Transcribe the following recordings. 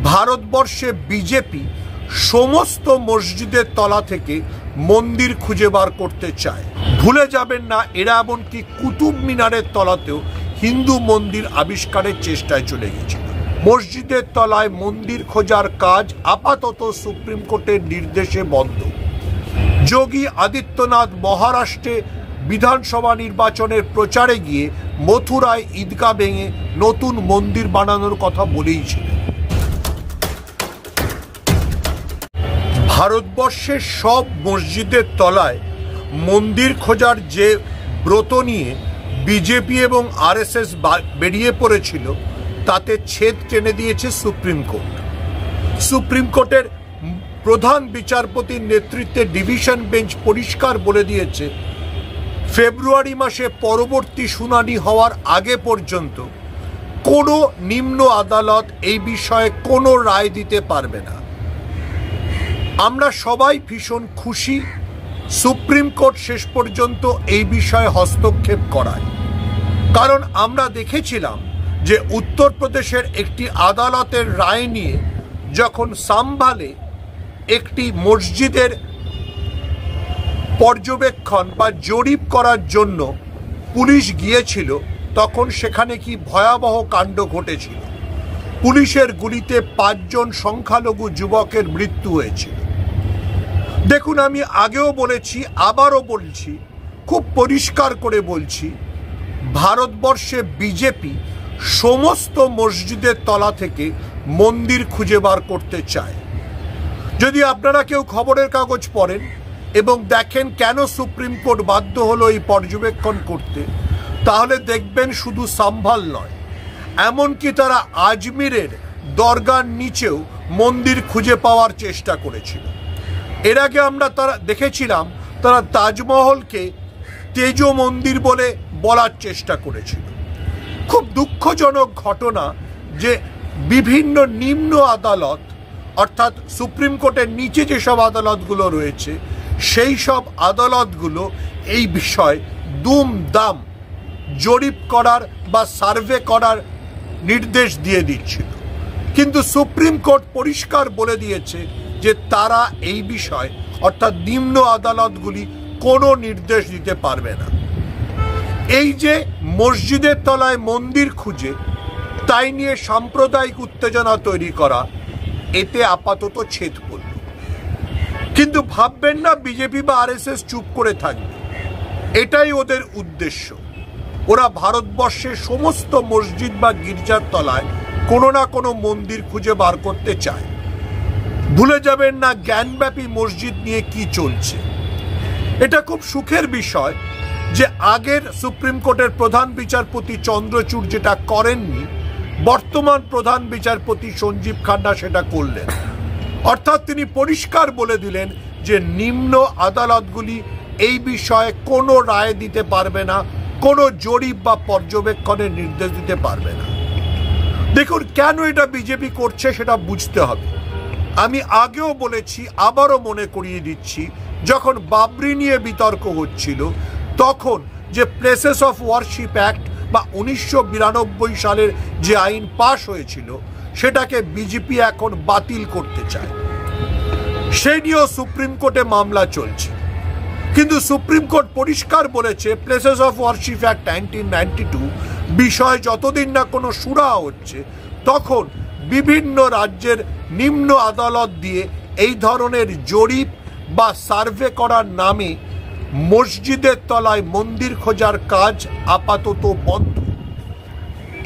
ভারতবর্ষে বিজেপি সমস্ত মসজিদের তলা থেকে মন্দির খুঁজে বার করতে চায়। ভুলে যাবেন না, এরা এমনকি কুতুব মিনারের তলাতেও হিন্দু মন্দির আবিষ্কারের চেষ্টায় চলে গেছিল। মসজিদের তলায় মন্দির খোঁজার কাজ আপাতত সুপ্রিম কোর্টের নির্দেশে বন্ধ। যোগী আদিত্যনাথ মহারাষ্ট্রে বিধানসভা নির্বাচনের প্রচারে গিয়ে মথুরায় ঈদগাহ ভেঙে নতুন মন্দির বানানোর কথা বলেইছিলেন। ভারতবর্ষের সব মসজিদের তলায় মন্দির খোঁজার যে ব্রত নিয়ে বিজেপি এবং আরএসএস বেরিয়ে পড়েছিল, তাতে ছেদ টেনে দিয়েছে সুপ্রিম কোর্ট। সুপ্রিম কোর্টের প্রধান বিচারপতির নেতৃত্বে ডিভিশন বেঞ্চ পরিষ্কার বলে দিয়েছে, ফেব্রুয়ারি মাসে পরবর্তী শুনানি হওয়ার আগে পর্যন্ত কোনো নিম্ন আদালত এই বিষয়ে কোনো রায় দিতে পারবে না। আমরা সবাই ভীষণ খুশি সুপ্রিম কোর্ট শেষ পর্যন্ত এই বিষয়ে হস্তক্ষেপ করায়, কারণ আমরা দেখেছিলাম যে উত্তরপ্রদেশের একটি আদালতের রায় নিয়ে যখন সাম্ভালে একটি মসজিদের পর্যবেক্ষণ বা জরিপ করার জন্য পুলিশ গিয়েছিল, তখন সেখানে কি ভয়াবহ কাণ্ড ঘটেছিল। পুলিশের গুলিতে 5 জন সংখ্যালঘু যুবকের মৃত্যু হয়েছিল। দেখুন, আমি আগেও বলেছি, আবারও বলছি, খুব পরিষ্কার করে বলছি, ভারতবর্ষে বিজেপি সমস্ত মসজিদের তলা থেকে মন্দির খুঁজে বার করতে চায়। যদি আপনারা কেউ খবরের কাগজ পড়েন এবং দেখেন কেন সুপ্রিম কোর্ট বাধ্য হলো এই পর্যবেক্ষণ করতে, তাহলে দেখবেন শুধু সাম্ভাল নয়, এমনকি তারা আজমিরের দরগার নিচেও মন্দির খুঁজে পাওয়ার চেষ্টা করেছিল। এর আগে আমরা দেখেছিলাম তারা তাজমহলকে তেজ মন্দির বলে বলার চেষ্টা করেছিল। খুব দুঃখজনক ঘটনা যে বিভিন্ন নিম্ন আদালত, অর্থাৎ সুপ্রিম কোর্টের নিচে যেসব আদালতগুলো রয়েছে, সেই সব আদালতগুলো এই বিষয় দুমদাম জরিপ করার বা সার্ভে করার নির্দেশ দিয়ে দিচ্ছিল। কিন্তু সুপ্রিম কোর্ট পরিষ্কার বলে দিয়েছে যে তারা এই বিষয়, অর্থাৎ নিম্ন আদালতগুলি কোনো নির্দেশ দিতে পারবে না। এই যে মসজিদের তলায় মন্দির খুঁজে তাই নিয়ে সাম্প্রদায়িক উত্তেজনা তৈরি করা, এতে আপাতত ছেদ পড়ল। কিন্তু ভাববেন না বিজেপি বা আরএসএস চুপ করে থাকবে, এটাই ওদের উদ্দেশ্য। ওরা ভারতবর্ষের সমস্ত মসজিদ বা গির্জার তলায় কোনো না কোনো মন্দির খুঁজে বার করতে চায়। ভুলে যাবেন না জ্ঞানব্যাপী মসজিদ নিয়ে কি চলছে। এটা খুব সুখের বিষয় যে আগের সুপ্রিম কোর্টের প্রধান বিচারপতি চন্দ্রচূড় যেটা করেননি, বর্তমান প্রধান বিচারপতি সঞ্জীব খান্না সেটা করলেন। অর্থাৎ তিনি পরিষ্কার বলে দিলেন যে নিম্ন আদালতগুলি এই বিষয়ে কোনো রায় দিতে পারবে না, কোনো জরিপ বা পর্যবেক্ষণের নির্দেশ দিতে পারবে না। দেখুন, কেন এটা বিজেপি করছে সেটা বুঝতে হবে। আমি আগেও বলেছি, আবারও মনে করিয়ে দিচ্ছি, যখন বাবরি নিয়ে বিতর্ক হচ্ছিল, তখন যে প্লেসেস অফ ওয়ারশিপ অ্যাক্ট বা 1992 সালের যে আইন পাশ হয়েছিল, সেটাকে বিজেপি এখন বাতিল করতে চায়। সেই নিয়েও সুপ্রিম কোর্টে মামলা চলছে। কিন্তু সুপ্রিম কোর্ট পরিষ্কার বলেছে, প্লেসেস অফ ওয়ারশিপ অ্যাক্ট 1992 বিষয়ে যতদিন না কোনো সুরা হচ্ছে, তখন বিভিন্ন রাজ্যের নিম্ন আদালত দিয়ে এই ধরনের জরিপ বা সার্ভে করার নামে মসজিদের তলায় মন্দির খোঁজার কাজ আপাতত বন্ধ।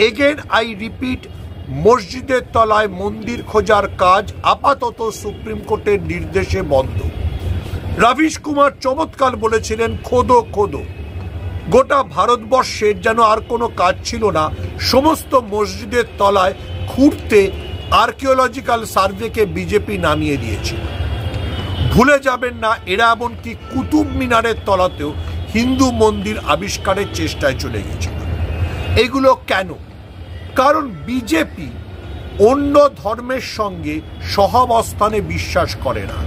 এগেন আই রিপিট, মসজিদের তলায় মন্দির খোঁজার কাজ আপাতত সুপ্রিম কোর্টের নির্দেশে বন্ধ। রবিশ কুমার চমৎকার বলেছিলেন, খোদো খোদো। গোটা ভারতবর্ষের যেন আর কোনো কাজ ছিল না, সমস্ত মসজিদের তলায় খুঁড়তে আর্কিওলজিক্যাল সার্ভেকে বিজেপি নামিয়ে দিয়েছিল। ভুলে যাবেন না, এরা এমনকি কুতুব মিনারের তলাতেও হিন্দু মন্দির আবিষ্কারের চেষ্টায় চলে গেছিল। এগুলো কেন? কারণ বিজেপি অন্য ধর্মের সঙ্গে সহাবস্থানে বিশ্বাস করে না,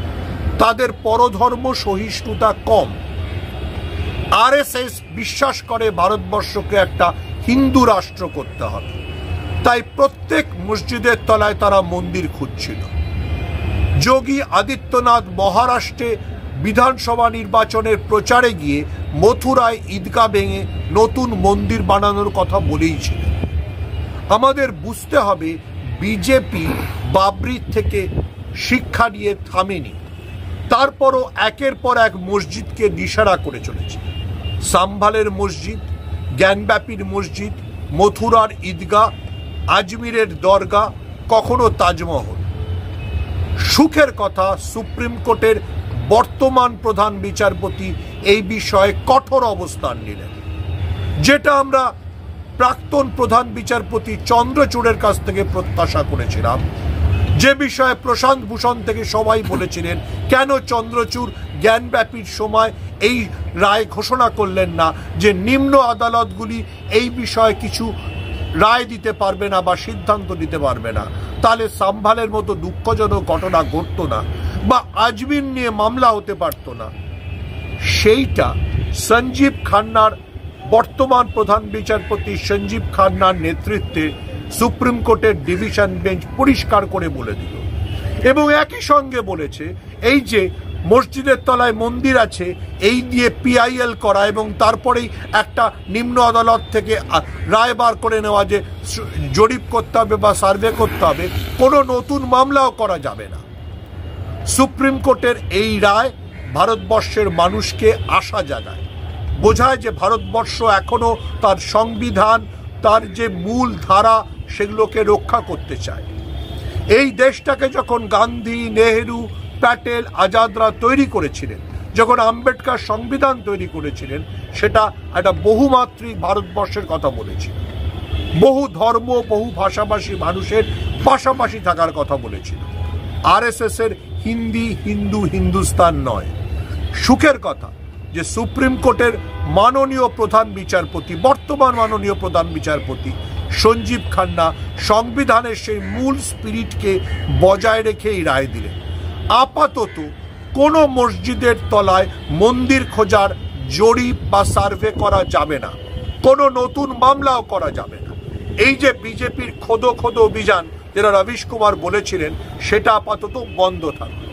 তাদের পরধর্ম সহিষ্ণুতা কম। আরএসএস বিশ্বাস করে ভারতবর্ষকে একটা হিন্দু রাষ্ট্র করতে হবে। তাই প্রত্যেক মসজিদের তলায় তারা মন্দির খুঁজছিল। যোগী আদিত্যনাথ মহারাষ্ট্রে বিধানসভা নির্বাচনের প্রচারে গিয়ে মথুরায় ঈদগাহ ভেঙে নতুন মন্দির বানানোর কথা বলেইছিলেন। আমাদের বুঝতে হবে, বিজেপি বাবরির থেকে শিক্ষা নিয়ে থামেনি। তারপরও একের পর এক মসজিদকে দিশারা করে চলেছে। সাম্ভালের মসজিদ, জ্ঞানব্যাপীর মসজিদ, মথুরার ঈদগাহ, আজমিরের দরগা, কখনো তাজমহল। সুখের কথা, সুপ্রিম কোর্টের বর্তমান প্রধান বিচারপতি এই বিষয়ে কঠোর অবস্থান নিলেন, যেটা আমরা প্রাক্তন প্রধান বিচারপতি চন্দ্রচূড়ের কাছ থেকে প্রত্যাশা করেছিলাম। যে বিষয়ে প্রশান্ত ভূষণ থেকে সবাই বলেছিলেন, কেন চন্দ্রচূড় জ্ঞানব্যাপীর সময় এই রায় ঘোষণা করলেন না যে নিম্ন আদালতগুলি এই বিষয়ে কিছু রায় দিতে পারবে না বা সিদ্ধান্ত নিতে পারবে না, তাহলে সাম্ভালের মতো দুঃখজনক ঘটনা ঘটতো না বা আজমির নিয়ে মামলা হতে পারতো না। সেইটা সঞ্জীব খান্নার, বর্তমান প্রধান বিচারপতি সঞ্জীব খান্নার নেতৃত্বে সুপ্রিম কোর্টের ডিভিশন বেঞ্চ পরিষ্কার করে বলে দিল। এবং একই সঙ্গে বলেছে, এই যে মসজিদের তলায় মন্দির আছে এই দিয়ে পিআইএল করা এবং তারপরেই একটা নিম্ন আদালত থেকে রায় বার করে নেওয়া যে জরিপ করতে হবে বা সার্ভে করতে হবে, কোনো নতুন মামলাও করা যাবে না। সুপ্রিম কোর্টের এই রায় ভারতবর্ষের মানুষকে আশা জাগায়, বোঝায় যে ভারতবর্ষ এখনো তার সংবিধান, তার যে মূল ধারা, সেগুলোকে রক্ষা করতে চায়। এই দেশটাকে যখন গান্ধী, নেহেরু, প্যাটেল, আজাদরা তৈরি করেছিলেন, যখন আম্বেদকর সংবিধান তৈরি করেছিলেন, সেটা একটা বহুমাত্রিক ভারতবর্ষের কথা বলেছিল। বহু ধর্ম, বহু ভাষাভাষী মানুষের পাশাপাশি থাকার কথা বলেছিল। আরএসএস এর হিন্দি, হিন্দু, হিন্দুস্তান নয়। সুখের কথা যে সুপ্রিম কোর্টের মাননীয় প্রধান বিচারপতি, বর্তমান মাননীয় প্রধান বিচারপতি সঞ্জীব খান্না সংবিধানের সেই মূল স্পিরিটকে বজায় রেখে এই রায় দিলেন। আপাতত কোনো মসজিদের তলায় মন্দির খোঁজার জরিপ বা সার্ভে করা যাবে না, কোনো নতুন মামলাও করা যাবে না। এই যে বিজেপির খোদো খোদো অভিযান, যেটা রবিশ কুমার বলেছিলেন, সেটা আপাতত বন্ধ থাকবে।